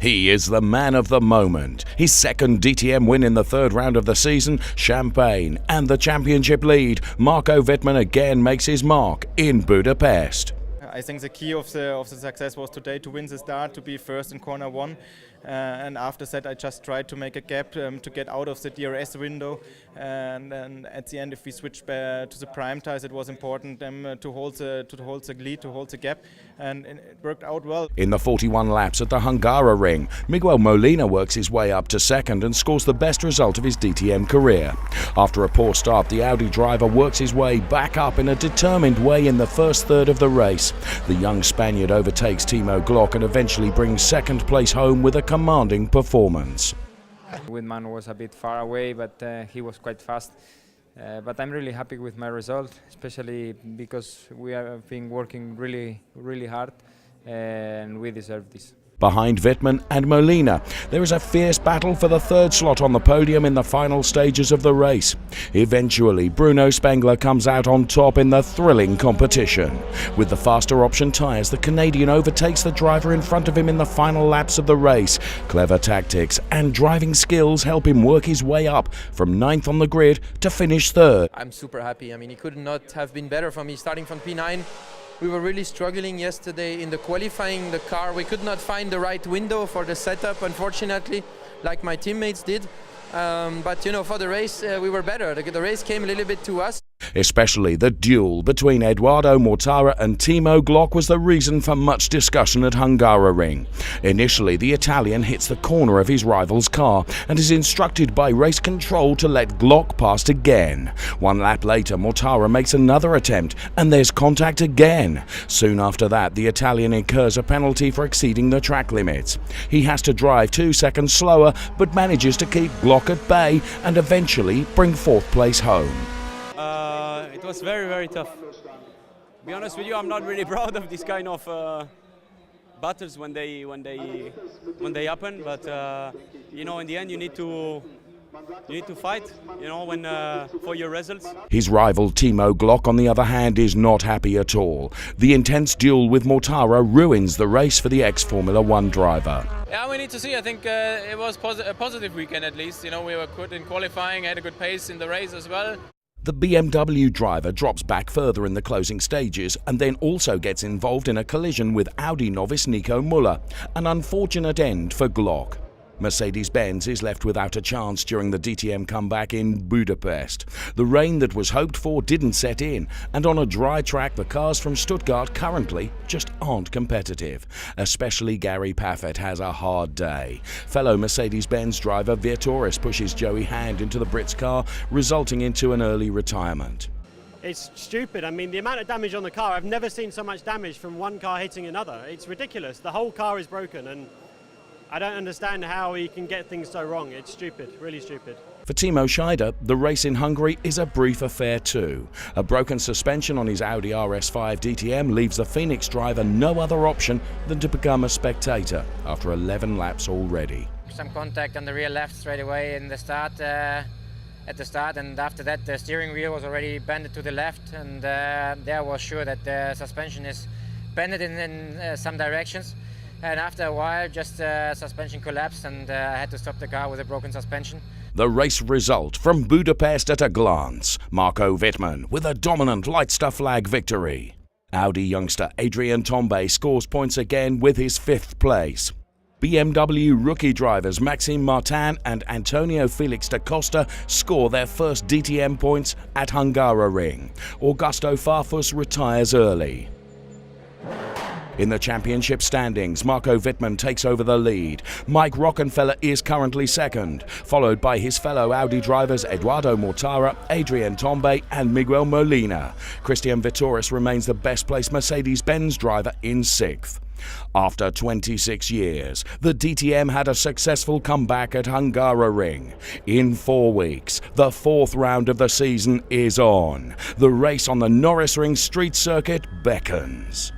He is the man of the moment. His second DTM win in the third round of the season, champagne, and the championship lead. Marco Wittmann again makes his mark in Budapest. I think the key of the success was today to win the start, to be first in corner one, and after that I just tried to make a gap to get out of the DRS window, and then at the end, if we switched back to the prime tires, it was important to hold the lead, to hold the gap, and it worked out well. In the 41 laps at the Hungaroring, Miguel Molina works his way up to second and scores the best result of his DTM career. After a poor start, the Audi driver works his way back up in a determined way in the first third of the race. The young Spaniard overtakes Timo Glock and eventually brings second place home with a commanding performance. Wittmann was a bit far away, but he was quite fast. But I'm really happy with my result, especially because we have been working really hard and we deserve this. Behind Wittmann and Molina, there is a fierce battle for the third slot on the podium in the final stages of the race. Eventually, Bruno Spengler comes out on top in the thrilling competition. With the faster option tyres, the Canadian overtakes the driver in front of him in the final laps of the race. Clever tactics and driving skills help him work his way up from 9th on the grid to finish third. I'm super happy. I mean, it could not have been better for me starting from P9. We were really struggling yesterday in the qualifying the car. We could not find the right window for the setup, unfortunately, like my teammates did. But, you know, for the race, we were better. The race came a little bit to us. Especially the duel between Edoardo Mortara and Timo Glock was the reason for much discussion at Hungaroring. Initially, the Italian hits the corner of his rival's car and is instructed by race control to let Glock past again. 1 lap later, Mortara makes another attempt and there's contact again. Soon after that, the Italian incurs a penalty for exceeding the track limits. He has to drive 2 seconds slower but manages to keep Glock at bay and eventually bring 4th place home. It was very tough. To be honest with you, I'm not really proud of this kind of battles when they happen. But you know, in the end, you need to fight. You know, when for your results. His rival Timo Glock, on the other hand, is not happy at all. The intense duel with Mortara ruins the race for the ex-Formula 1 driver. Yeah, we need to see. I think it was a positive weekend at least. You know, we were good in qualifying, had a good pace in the race as well. The BMW driver drops back further in the closing stages and then also gets involved in a collision with Audi novice Nico Müller. An unfortunate end for Glock. Mercedes-Benz is left without a chance during the DTM comeback in Budapest. The rain that was hoped for didn't set in, and on a dry track the cars from Stuttgart currently just aren't competitive. Especially Gary Paffett has a hard day. Fellow Mercedes-Benz driver Viertoris pushes Joey Hand into the Brit's car, resulting into an early retirement. It's stupid. I mean, the amount of damage on the car, I've never seen so much damage from one car hitting another. It's ridiculous. The whole car is broken and I don't understand how he can get things so wrong. It's stupid, really stupid. For Timo Scheider, the race in Hungary is a brief affair too. A broken suspension on his Audi RS5 DTM leaves the Phoenix driver no other option than to become a spectator after 11 laps already. Some contact on the rear left straight away in the start, at the start, and after that the steering wheel was already bended to the left, and there I was sure that the suspension is bended in some directions. And after a while, just suspension collapsed and I had to stop the car with a broken suspension. The race result from Budapest at a glance. Marco Wittmann with a dominant Leicester flag victory. Audi youngster Adrien Tombe scores points again with his 5th place. BMW rookie drivers Maxime Martin and Antonio Felix da Costa score their first DTM points at Hungaroring. Augusto Farfus retires early. In the championship standings, Marco Wittmann takes over the lead. Mike Rockenfeller is currently second, followed by his fellow Audi drivers Edoardo Mortara, Adrien Tombe and Miguel Molina. Christian Vitoris remains the best-placed Mercedes-Benz driver in 6th. After 26 years, the DTM had a successful comeback at Hungaroring. In 4 weeks, the 4th round of the season is on. The race on the Norrisring Street Circuit beckons.